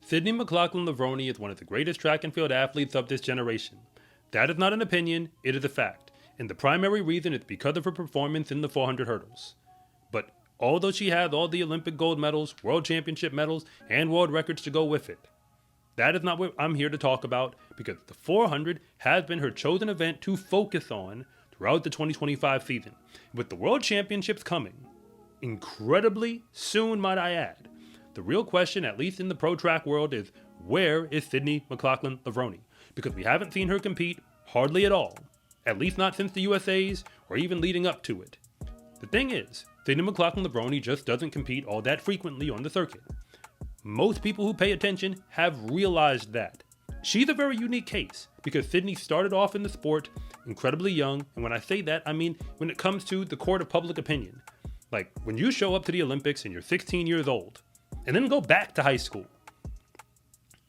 Sydney McLaughlin-Levrone is one of the greatest track and field athletes of this generation. That is not an opinion, it is a fact, and the primary reason is because of her performance in the 400 hurdles. But although she has all the Olympic gold medals, world championship medals, and world records to go with it, that is not what I'm here to talk about, because the 400 has been her chosen event to focus on throughout the 2025 season, with the world championships coming incredibly soon, might I add. The real question, at least in the pro track world, is where is Sydney McLaughlin-Levrone? Because we haven't seen her compete hardly at all, at least not since the USA's or even leading up to it. The thing is, Sydney McLaughlin-Levrone just doesn't compete all that frequently on the circuit. Most people who pay attention have realized that. She's a very unique case because Sydney started off in the sport incredibly young, and when I say that, I mean when it comes to the court of public opinion. Like when you show up to the Olympics and you're 16 years old, and then go back to high school,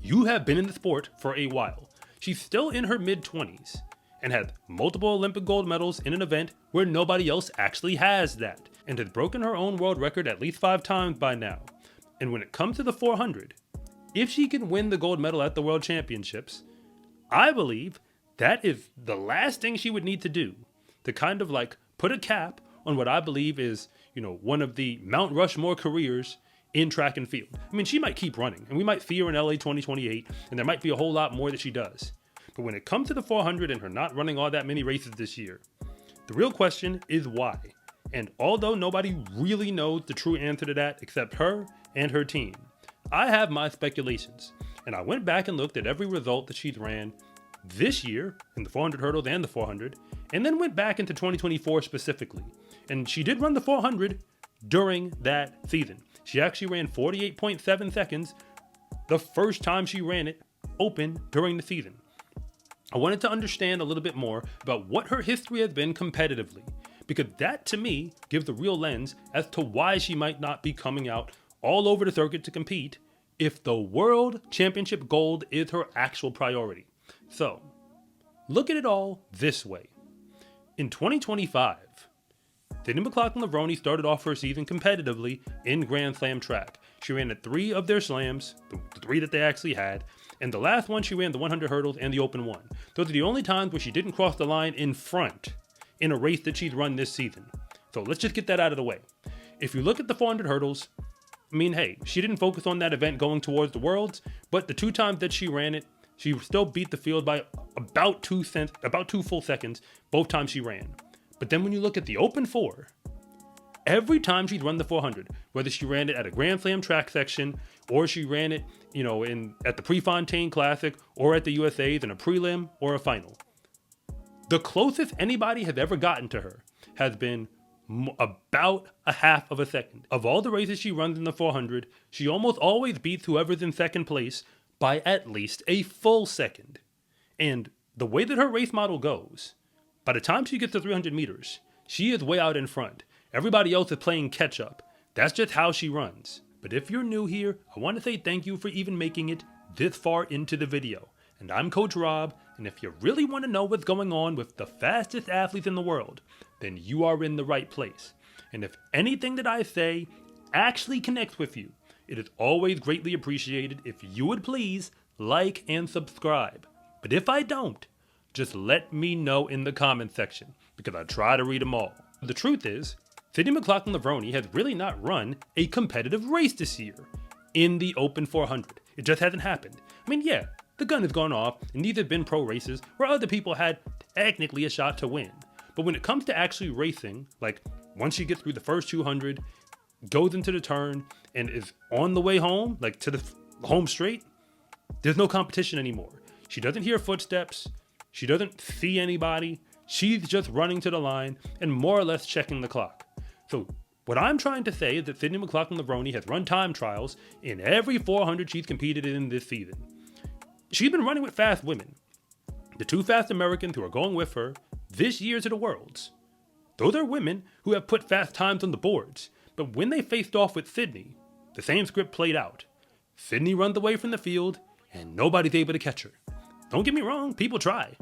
you have been in the sport for a while. She's still in her mid-20s and has multiple Olympic gold medals in an event where nobody else actually has that, and has broken her own world record at least 5 times by now. And when it comes to the 400, if she can win the gold medal at the World Championships, I believe that is the last thing she would need to do to kind of like put a cap on what I believe is, one of the Mount Rushmore careers in track and field. I mean, she might keep running, and we might see her in LA 2028, and there might be a whole lot more that she does. But when it comes to the 400 and her not running all that many races this year, the real question is why. And although nobody really knows the true answer to that except her and her team, I have my speculations. And I went back and looked at every result that she's ran this year in the 400 hurdles and the 400, and then went back into 2024 specifically. And she did run the 400 during that season. She actually ran 48.7 seconds the first time she ran it open during the season. I wanted to understand a little bit more about what her history has been competitively, because that to me gives a real lens as to why she might not be coming out all over the circuit to compete if the World Championship gold is her actual priority. So, look at it all this way. In 2025, Sydney McLaughlin-Levrone started off her season competitively in Grand Slam track. She ran at 3 of their slams, the 3 that they actually had, and the last one she ran the 100 hurdles and the open one. Those are the only times where she didn't cross the line in front in a race that she's run this season. So let's just get that out of the way. If you look at the 400 hurdles, I mean, hey, she didn't focus on that event going towards the Worlds, but the 2 times that she ran it, she still beat the field by about 2 full seconds both times she ran. But then when you look at the Open 4, every time she'd run the 400, whether she ran it at a Grand Slam track section, or she ran it, at the Prefontaine Classic, or at the USA's in a prelim or a final, the closest anybody has ever gotten to her has been about a half of a second. Of all the races she runs in the 400, she almost always beats whoever's in second place by at least a full second. And the way that her race model goes, by the time she gets to 300 meters, she is way out in front. Everybody else is playing catch up. That's just how she runs. But if you're new here, I want to say thank you for even making it this far into the video. And I'm Coach Rob, and if you really want to know what's going on with the fastest athletes in the world, then you are in the right place. And if anything that I say actually connects with you, it is always greatly appreciated if you would please like and subscribe. But if I don't, just let me know in the comment section, because I try to read them all. The truth is, Sydney McLaughlin-Levrone has really not run a competitive race this year in the Open 400. It just hasn't happened. I mean, yeah, the gun has gone off, and these have been pro races where other people had technically a shot to win. But when it comes to actually racing, like once she gets through the first 200, goes into the turn, and is on the way home, like to the home straight, there's no competition anymore. She doesn't hear footsteps. She doesn't see anybody. She's just running to the line and more or less checking the clock. So what I'm trying to say is that Sydney McLaughlin-Levrone has run time trials in every 400 she's competed in this season. She's been running with fast women. The 2 fast Americans who are going with her this year to the Worlds, those are women who have put fast times on the boards. But when they faced off with Sydney, the same script played out. Sydney runs away from the field, and nobody's able to catch her. Don't get me wrong, people try,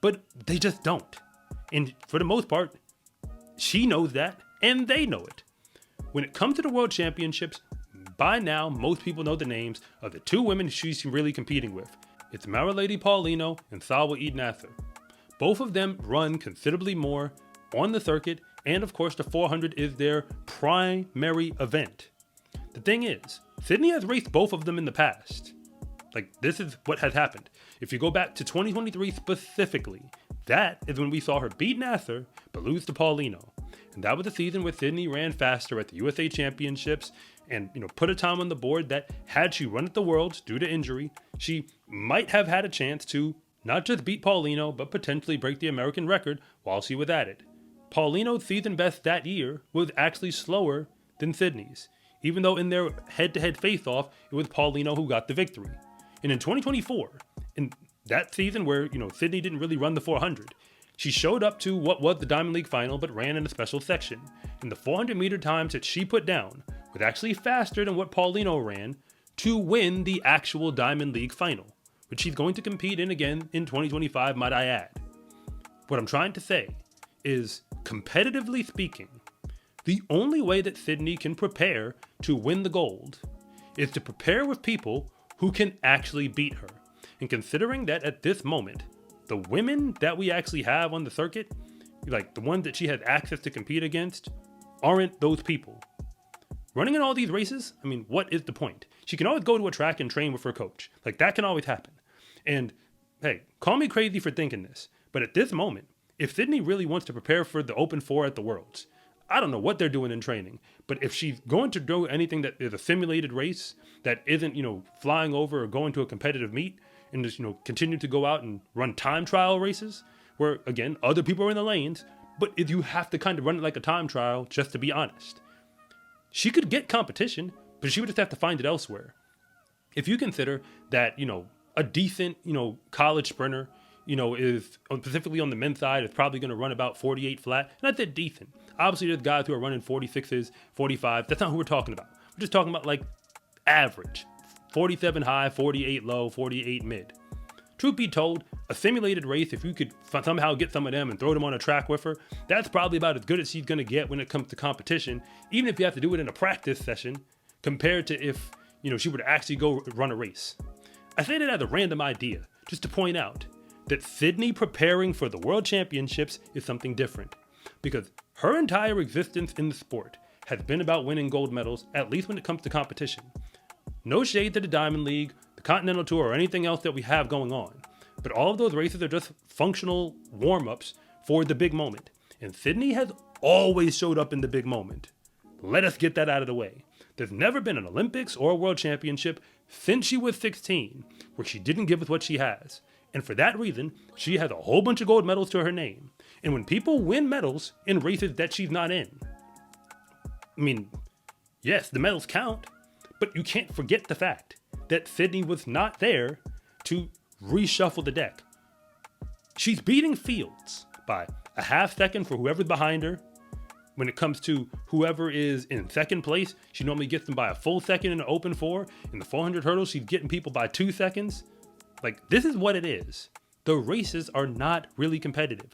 but they just don't. And for the most part, she knows that, and they know it. When it comes to the World Championships, But by now, most people know the names of the two women she's really competing with. It's Marilady Paulino and Salwa Eid Nasser. Both of them run considerably more on the circuit, and of course the 400 is their primary event. The thing is, Sydney has raced both of them in the past. Like, this is what has happened. If you go back to 2023 specifically, that is when we saw her beat Nasser, but lose to Paulino. And that was the season where Sydney ran faster at the USA Championships and, put a time on the board that, had she run at the Worlds due to injury, she might have had a chance to not just beat Paulino, but potentially break the American record while she was at it. Paulino's season best that year was actually slower than Sydney's, even though in their head-to-head face-off, it was Paulino who got the victory. And in 2024, in that season where, Sydney didn't really run the 400, she showed up to what was the Diamond League final but ran in a special section. And the 400 meter times that she put down was actually faster than what Paulino ran to win the actual Diamond League final, which she's going to compete in again in 2025, might I add. What I'm trying to say is, competitively speaking, the only way that Sydney can prepare to win the gold is to prepare with people who can actually beat her. And considering that at this moment, the women that we actually have on the circuit, like the ones that she has access to compete against, aren't those people. Running in all these races, what is the point? She can always go to a track and train with her coach. Like, that can always happen. And hey, call me crazy for thinking this, but at this moment, if Sydney really wants to prepare for the Open 4 at the Worlds, I don't know what they're doing in training, but if she's going to do anything that is a simulated race that isn't, flying over or going to a competitive meet and just, continue to go out and run time trial races where, again, other people are in the lanes, but if you have to kind of run it like a time trial, just to be honest. She could get competition, but she would just have to find it elsewhere. If you consider that, a decent, college sprinter, is specifically on the men's side, is probably going to run about 48 flat. And I said decent. Obviously, there's guys who are running 46s, 45s. That's not who we're talking about. We're just talking about like average. 47 high, 48 low, 48 mid. Truth be told, a simulated race, if you could somehow get some of them and throw them on a track with her, that's probably about as good as she's going to get when it comes to competition, even if you have to do it in a practice session, compared to if, she would actually go run a race. I say that as a random idea, just to point out that Sydney preparing for the World Championships is something different, because her entire existence in the sport has been about winning gold medals, at least when it comes to competition. No shade to the Diamond League, the Continental Tour, or anything else that we have going on, but all of those races are just functional warm-ups for the big moment, and Sydney has always showed up in the big moment. Let us get that out of the way. There's never been an Olympics or a World Championship since she was 16 where she didn't give us what she has. And for that reason, she has a whole bunch of gold medals to her name. And when people win medals in races that she's not in, yes, the medals count, but you can't forget the fact that Sydney was not there to reshuffle the deck. She's beating Fields by a half second for whoever's behind her. When it comes to whoever is in second place, she normally gets them by a full second in the Open 4. In the 400 hurdles, she's getting people by 2 seconds. Like, this is what it is. The races are not really competitive.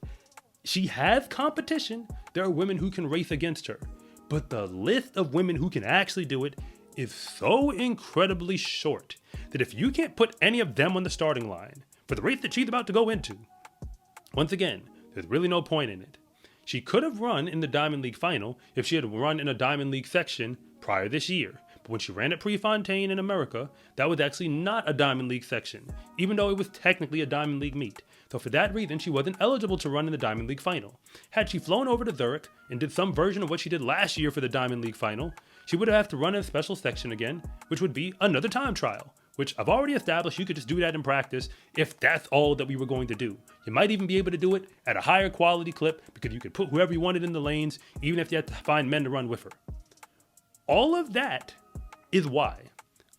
She has competition. There are women who can race against her. But the list of women who can actually do it is so incredibly short that if you can't put any of them on the starting line for the race that she's about to go into, once again, there's really no point in it. She could have run in the Diamond League final if she had run in a Diamond League section prior this year. But when she ran at Prefontaine in America, that was actually not a Diamond League section, even though it was technically a Diamond League meet. So for that reason, she wasn't eligible to run in the Diamond League final. Had she flown over to Zurich and did some version of what she did last year for the Diamond League final, she would have to run in a special section again, which would be another time trial, which I've already established you could just do that in practice if that's all that we were going to do. You might even be able to do it at a higher quality clip because you could put whoever you wanted in the lanes, even if you had to find men to run with her. All of that is why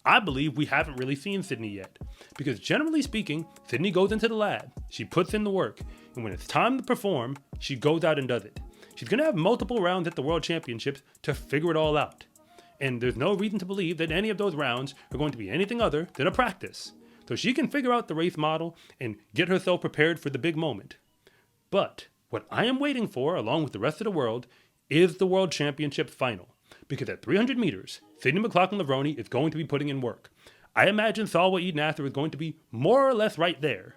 I believe we haven't really seen Sydney yet. Because generally speaking, Sydney goes into the lab, she puts in the work, and when it's time to perform, she goes out and does it. She's going to have multiple rounds at the World Championships to figure it all out. And there's no reason to believe that any of those rounds are going to be anything other than a practice. So she can figure out the race model and get herself prepared for the big moment. But what I am waiting for, along with the rest of the world, is the World Championship final. because at 300 meters, Sydney McLaughlin-Levrone is going to be putting in work. I imagine Salwa Eid Nather is going to be more or less right there.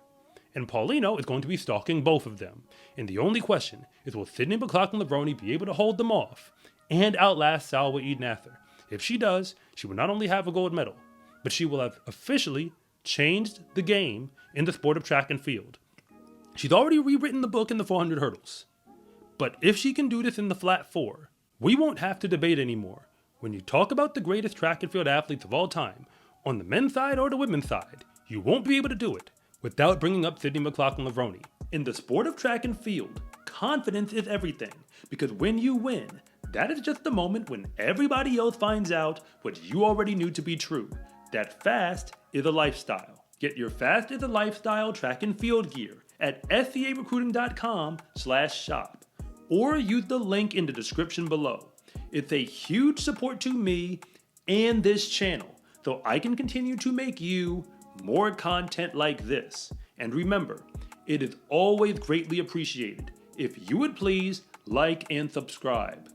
And Paulino is going to be stalking both of them. And the only question is, will Sydney McLaughlin-Levrone be able to hold them off and outlast Salwa Eid Nather? If she does, she will not only have a gold medal, but she will have officially changed the game in the sport of track and field. She's already rewritten the book in the 400 hurdles. But if she can do this in the flat 4, we won't have to debate anymore. When you talk about the greatest track and field athletes of all time, on the men's side or the women's side, you won't be able to do it without bringing up Sydney McLaughlin-Levrone. In the sport of track and field, confidence is everything, because when you win, that is just the moment when everybody else finds out what you already knew to be true, that fast is a lifestyle. Get your fast is a lifestyle track and field gear at scarecruiting.com/shop, or use the link in the description below. It's a huge support to me and this channel, so I can continue to make you more content like this. And remember, it is always greatly appreciated if you would please like and subscribe.